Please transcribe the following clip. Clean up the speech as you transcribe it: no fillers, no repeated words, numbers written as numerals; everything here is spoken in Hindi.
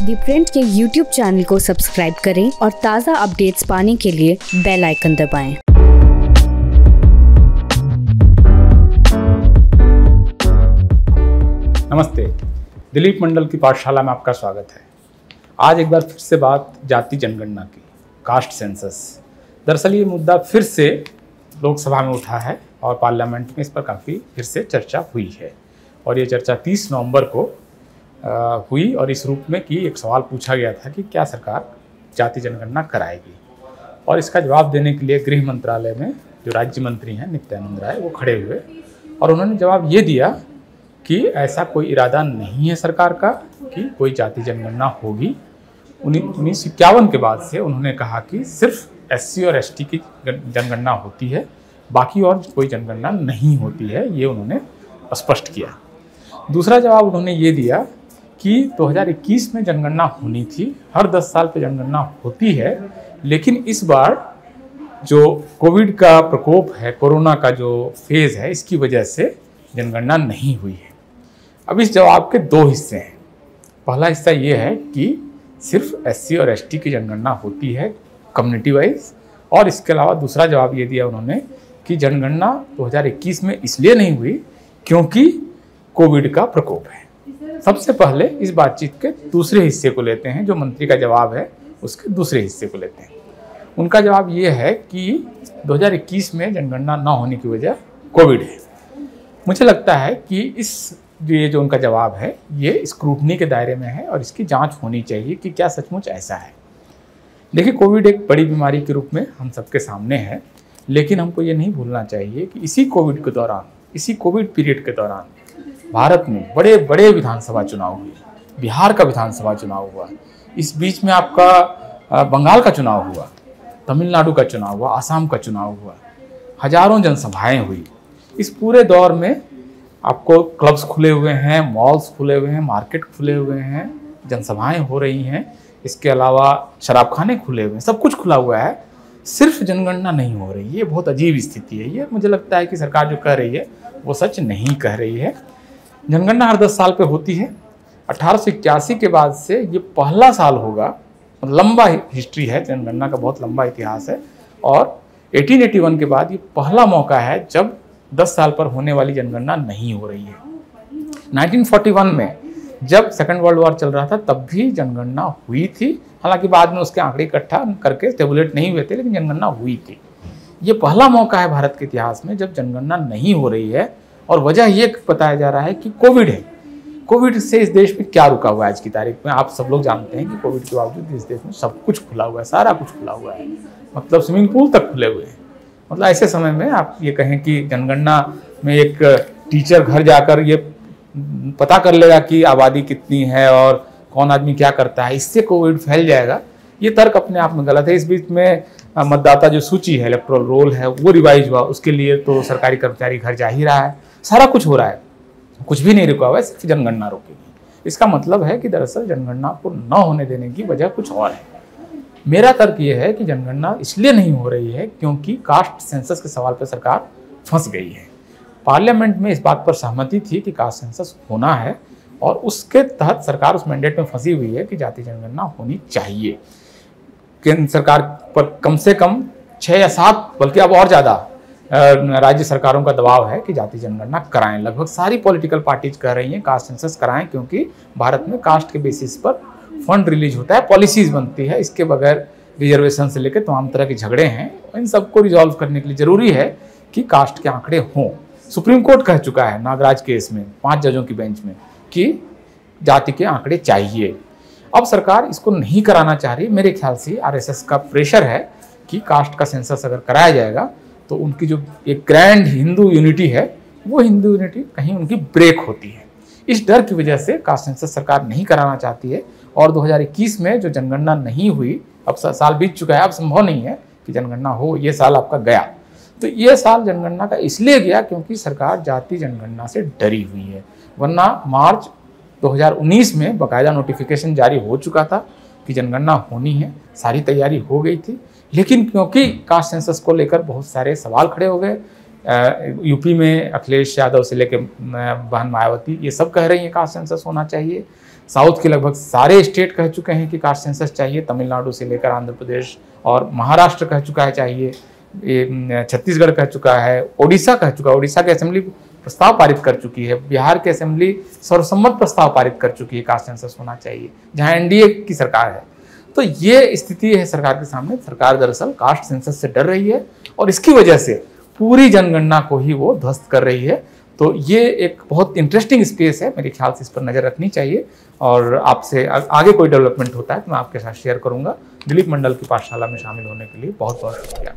दी प्रिंट के YouTube चैनल को सब्सक्राइब करें और ताज़ा अपडेट्स पाने के लिए बेल आइकन दबाएं। नमस्ते, दिलीप मंडल की पाठशाला में आपका स्वागत है। आज एक बार फिर से बात जाति जनगणना की, कास्ट सेंसस। दरअसल ये मुद्दा फिर से लोकसभा में उठा है और पार्लियामेंट में इस पर काफ़ी फिर से चर्चा हुई है और ये चर्चा 30 नवंबर को हुई और इस रूप में कि एक सवाल पूछा गया था कि क्या सरकार जाति जनगणना कराएगी, और इसका जवाब देने के लिए गृह मंत्रालय में जो राज्य मंत्री हैं नित्यानंद राय वो खड़े हुए और उन्होंने जवाब ये दिया कि ऐसा कोई इरादा नहीं है सरकार का कि कोई जाति जनगणना होगी। 1951 के बाद से उन्होंने कहा कि सिर्फ SC और ST की जनगणना होती है, बाकी और कोई जनगणना नहीं होती है, ये उन्होंने स्पष्ट किया। दूसरा जवाब उन्होंने ये दिया कि 2021 में जनगणना होनी थी, हर 10 साल पे जनगणना होती है, लेकिन इस बार जो कोविड का प्रकोप है, कोरोना का जो फेज़ है, इसकी वजह से जनगणना नहीं हुई है। अब इस जवाब के दो हिस्से हैं। पहला हिस्सा ये है कि सिर्फ SC और ST की जनगणना होती है कम्युनिटी वाइज, और इसके अलावा दूसरा जवाब ये दिया उन्होंने कि जनगणना 2021 में इसलिए नहीं हुई क्योंकि कोविड का प्रकोप है। सबसे पहले इस बातचीत के दूसरे हिस्से को लेते हैं, जो मंत्री का जवाब है उसके दूसरे हिस्से को लेते हैं। उनका जवाब ये है कि 2021 में जनगणना न होने की वजह कोविड है। मुझे लगता है कि ये जो उनका जवाब है ये स्क्रूटनी के दायरे में है और इसकी जांच होनी चाहिए कि क्या सचमुच ऐसा है। देखिए, कोविड एक बड़ी बीमारी के रूप में हम सबके सामने है, लेकिन हमको ये नहीं भूलना चाहिए कि इसी कोविड के दौरान, इसी कोविड पीरियड के दौरान भारत में बड़े बड़े विधानसभा चुनाव हुए। बिहार का विधानसभा चुनाव हुआ, इस बीच में आपका बंगाल का चुनाव हुआ, तमिलनाडु का चुनाव हुआ, आसाम का चुनाव हुआ, हजारों जनसभाएं हुई। इस पूरे दौर में आपको क्लब्स खुले हुए हैं, मॉल्स खुले हुए हैं, मार्केट खुले हुए हैं, जनसभाएं हो रही हैं, इसके अलावा शराबखाने खुले हुए हैं, सब कुछ खुला हुआ है, सिर्फ जनगणना नहीं हो रही है। ये बहुत अजीब स्थिति है। ये मुझे लगता है कि सरकार जो कह रही है वो सच नहीं कह रही है। जनगणना हर 10 साल पे होती है। 1881 के बाद से ये पहला साल होगा, लंबा हिस्ट्री है जनगणना का, बहुत लंबा इतिहास है, और 1881 के बाद ये पहला मौका है जब 10 साल पर होने वाली जनगणना नहीं हो रही है। 1941 में जब सेकेंड वर्ल्ड वॉर चल रहा था तब भी जनगणना हुई थी, हालांकि बाद में उसके आंकड़े इकट्ठा करके टेबुलेट नहीं हुए थे, लेकिन जनगणना हुई थी। ये पहला मौका है भारत के इतिहास में जब जनगणना नहीं हो रही है, और वजह ये बताया जा रहा है कि कोविड है। कोविड से इस देश में क्या रुका हुआ है आज की तारीख में? आप सब लोग जानते हैं कि कोविड के बावजूद इस देश में सब कुछ खुला हुआ है, सारा कुछ खुला हुआ है, मतलब स्विमिंग पूल तक खुले हुए हैं। मतलब ऐसे समय में आप ये कहें कि जनगणना में एक टीचर घर जाकर ये पता कर लेगा कि आबादी कितनी है और कौन आदमी क्या करता है, इससे कोविड फैल जाएगा, ये तर्क अपने आप में गलत है। इस बीच में मतदाता जो सूची है, इलेक्टोरल रोल है, वो रिवाइज हुआ, उसके लिए तो सरकारी कर्मचारी घर जा ही रहा है, सारा कुछ हो रहा है, कुछ भी नहीं रुका हुआ है, सिर्फ जनगणना रुकेगी। इसका मतलब है कि दरअसल जनगणना को न होने देने की वजह कुछ और है। मेरा तर्क ये है कि जनगणना इसलिए नहीं हो रही है क्योंकि कास्ट सेंसस के सवाल पर सरकार फंस गई है। पार्लियामेंट में इस बात पर सहमति थी कि कास्ट सेंसस होना है, और उसके तहत सरकार उस मैंडेट में फंसी हुई है कि जाति जनगणना होनी चाहिए। केंद्र सरकार पर कम से कम 6 या 7 बल्कि अब और ज़्यादा राज्य सरकारों का दबाव है कि जाति जनगणना कराएं। लगभग सारी पॉलिटिकल पार्टीज कह रही हैं कास्ट सेंसस कराएं, क्योंकि भारत में कास्ट के बेसिस पर फंड रिलीज होता है, पॉलिसीज बनती है, इसके बगैर रिजर्वेशन से लेकर तमाम तरह के झगड़े हैं, इन सबको रिजॉल्व करने के लिए जरूरी है कि कास्ट के आंकड़े हों। सुप्रीम कोर्ट कह चुका है नागराज केस में 5 जजों की बेंच में कि जाति के आंकड़े चाहिए। अब सरकार इसको नहीं कराना चाह रही। मेरे ख्याल से RSS का प्रेशर है कि कास्ट का सेंसस अगर कराया जाएगा तो उनकी जो एक ग्रैंड हिंदू यूनिटी है, वो हिंदू यूनिटी कहीं उनकी ब्रेक होती है। इस डर की वजह से कास्ट सेंसस सरकार नहीं कराना चाहती है, और 2021 में जो जनगणना नहीं हुई, अब साल बीत चुका है, अब संभव नहीं है कि जनगणना हो, ये साल आपका गया। तो ये साल जनगणना का इसलिए गया क्योंकि सरकार जाति जनगणना से डरी हुई है, वरना मार्च 2019 में बाकायदा नोटिफिकेशन जारी हो चुका था कि जनगणना होनी है, सारी तैयारी हो गई थी। लेकिन क्योंकि कास्ट सेंसस को लेकर बहुत सारे सवाल खड़े हो गए, यूपी में अखिलेश यादव से लेकर बहन मायावती ये सब कह रही हैं कास्ट सेंसस होना चाहिए, साउथ के लगभग सारे स्टेट कह चुके हैं कि कास्ट सेंसस चाहिए, तमिलनाडु से लेकर आंध्र प्रदेश और महाराष्ट्र कह चुका है चाहिए, ये छत्तीसगढ़ कह चुका है, ओडिशा कह चुका है, ओडिशा की असेंबली प्रस्ताव पारित कर चुकी है, बिहार की असेंबली सर्वसम्मत प्रस्ताव पारित कर चुकी है कास्ट सेंसस होना चाहिए, जहां एनडीए की सरकार है। तो ये स्थिति है सरकार के सामने। सरकार दरअसल कास्ट सेंसस से डर रही है और इसकी वजह से पूरी जनगणना को ही वो ध्वस्त कर रही है। तो ये एक बहुत इंटरेस्टिंग स्पेस है, मेरे ख्याल से इस पर नज़र रखनी चाहिए और आपसे आगे कोई डेवलपमेंट होता है तो मैं आपके साथ शेयर करूंगा। दिलीप मंडल की पाठशाला में शामिल होने के लिए बहुत बहुत शुक्रिया।